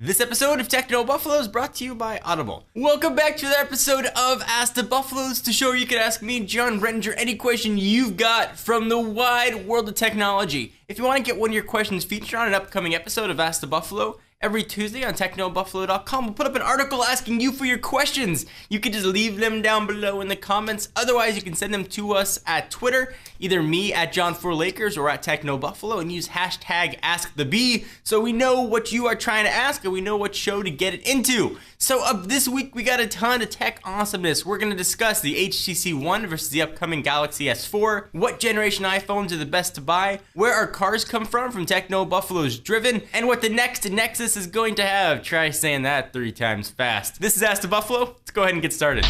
This episode of Techno Buffalo is brought to you by Audible. Welcome back to the episode of Ask the Buffaloes, the show where you can ask me, John Rettinger, any question you've got from the wide world of technology. If you want to get one of your questions featured on an upcoming episode of Ask the Buffalo, every Tuesday on technobuffalo.com, we'll put up an article asking you for your questions. You can just leave them down below in the comments. Otherwise, you can send them to us at Twitter, either me at John4Lakers or at TechnoBuffalo, and use hashtag AskTheBee so we know what you are trying to ask and we know what show to get it into. So this week, we got a ton of tech awesomeness. We're going to discuss the HTC One versus the upcoming Galaxy S4, what generation iPhones are the best to buy, where our cars come from Techno Buffalo's Driven, and what the next Nexus is going to have. Try saying that 3 times fast. This is Ask the Buffalo. Let's go ahead and get started.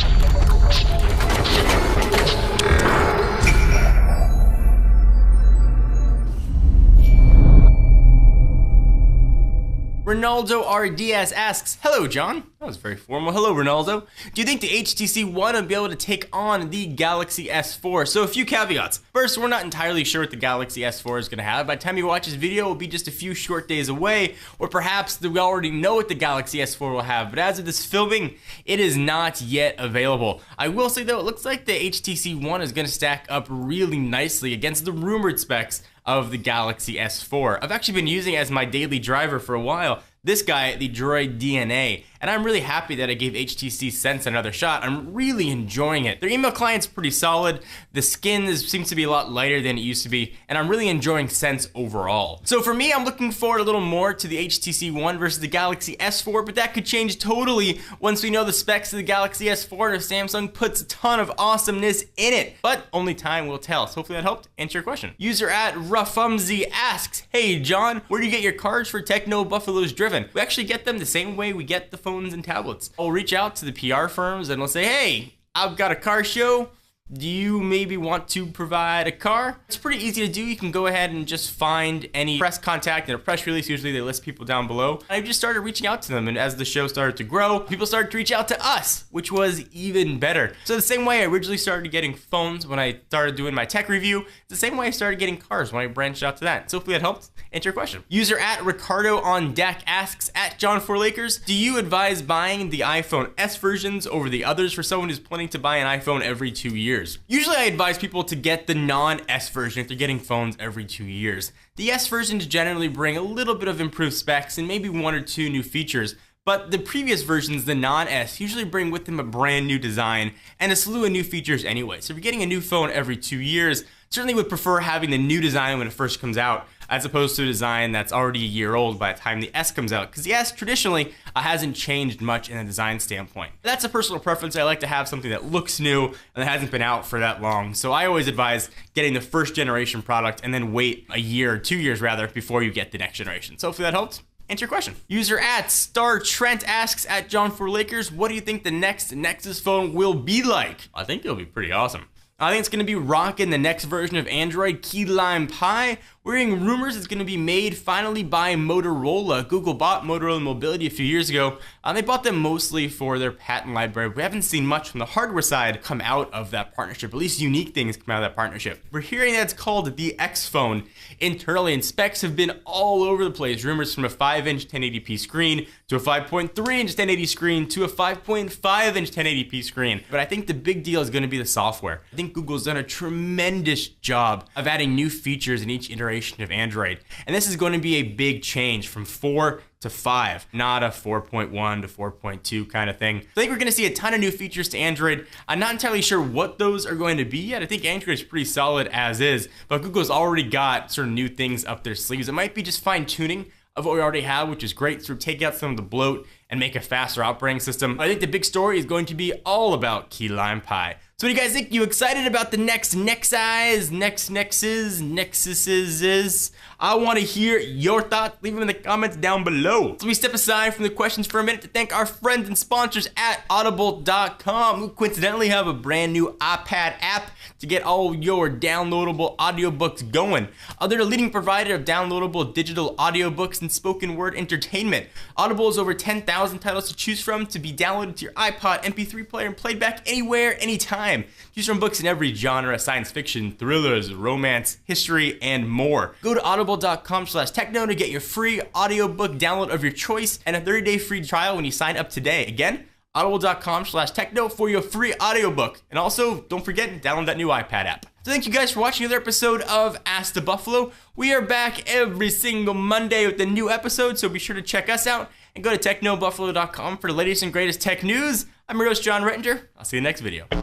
Ronaldo R. Diaz asks, hello, John. That was very formal. Hello, Ronaldo. Do you think the HTC One will be able to take on the Galaxy S4? So a few caveats. First, we're not entirely sure what the Galaxy S4 is going to have. By the time you watch this video, it will be just a few short days away, or perhaps we already know what the Galaxy S4 will have. But as of this filming, it is not yet available. I will say, though, it looks like the HTC One is going to stack up really nicely against the rumored specs of the Galaxy S4. I've actually been using it as my daily driver for a while. This guy, the Droid DNA, and I'm really happy that I gave HTC Sense another shot. I'm really enjoying it. Their email client's pretty solid. The skin seems to be a lot lighter than it used to be, and I'm really enjoying Sense overall. So for me, I'm looking forward a little more to the HTC One versus the Galaxy S4, but that could change totally once we know the specs of the Galaxy S4 and if Samsung puts a ton of awesomeness in it. But only time will tell. So hopefully that helped answer your question. User at Rafumzi asks, hey John, where do you get your cards for Techno Buffalo's Driven? We actually get them the same way we get the phones and tablets. We'll reach out to the PR firms and we'll say, hey, I've got a car show. Do you maybe want to provide a car? It's pretty easy to do. You can go ahead and just find any press contact in a press release. Usually they list people down below. I just started reaching out to them, and as the show started to grow, people started to reach out to us, which was even better. So the same way I originally started getting phones when I started doing my tech review, it's the same way I started getting cars when I branched out to that. So hopefully that helped answer your question. User at Ricardo on Deck asks, at John4Lakers, do you advise buying the iPhone S versions over the others for someone who's planning to buy an iPhone every 2 years? Usually I advise people to get the non-S version if they're getting phones every 2 years. The S versions generally bring a little bit of improved specs and maybe 1 or 2 new features, but the previous versions, the non-S, usually bring with them a brand new design and a slew of new features anyway. So if you're getting a new phone every 2 years, certainly would prefer having the new design when it first comes out, as opposed to a design that's already a year old by the time the S comes out, because the S traditionally hasn't changed much in a design standpoint. That's a personal preference. I like to have something that looks new and that hasn't been out for that long, so I always advise getting the first generation product and then wait a year, 2 years rather, before you get the next generation. So hopefully that helped answer your question. User at Star Trent asks, at John4Lakers, what do you think the next Nexus phone will be like? I think it'll be pretty awesome. I think it's going to be rocking the next version of Android, Key Lime Pie. We're hearing rumors it's going to be made finally by Motorola. Google bought Motorola Mobility a few years ago. They bought them mostly for their patent library. We haven't seen much from the hardware side come out of that partnership, at least unique things come out of that partnership. We're hearing that it's called the X phone internally, and specs have been all over the place. Rumors from a 5-inch 1080p screen to a 5.3-inch 1080 screen to a 5.5-inch 1080p screen. But I think the big deal is going to be the software. I think Google's done a tremendous job of adding new features in each iteration of Android. And this is going to be a big change from 4 to 5, not a 4.1 to 4.2 kind of thing. I think we're going to see a ton of new features to Android. I'm not entirely sure what those are going to be yet. I think Android is pretty solid as is, but Google's already got sort of new things up their sleeves. It might be just fine tuning of what we already have, which is great, sort of take out some of the bloat and make a faster operating system. I think the big story is going to be all about Key Lime Pie. So what do you guys think? You excited about the next Nexuses? I want to hear your thoughts. Leave them in the comments down below. So we step aside from the questions for a minute to thank our friends and sponsors at Audible.com, who coincidentally have a brand new iPad app to get all your downloadable audiobooks going. They're the leading provider of downloadable digital audiobooks and spoken word entertainment. Audible has over 10,000 titles to choose from to be downloaded to your iPod, MP3 player, and played back anywhere, anytime. time. Choose from books in every genre: science fiction, thrillers, romance, history, and more. Go to audible.com/techno to get your free audiobook download of your choice and a 30-day free trial when you sign up today. Again, audible.com/techno for your free audiobook. And also, don't forget to download that new iPad app. So thank you guys for watching another episode of Ask the Buffalo. We are back every single Monday with a new episode, so be sure to check us out and go to technobuffalo.com for the latest and greatest tech news. I'm your host, John Rettinger. I'll see you in the next video.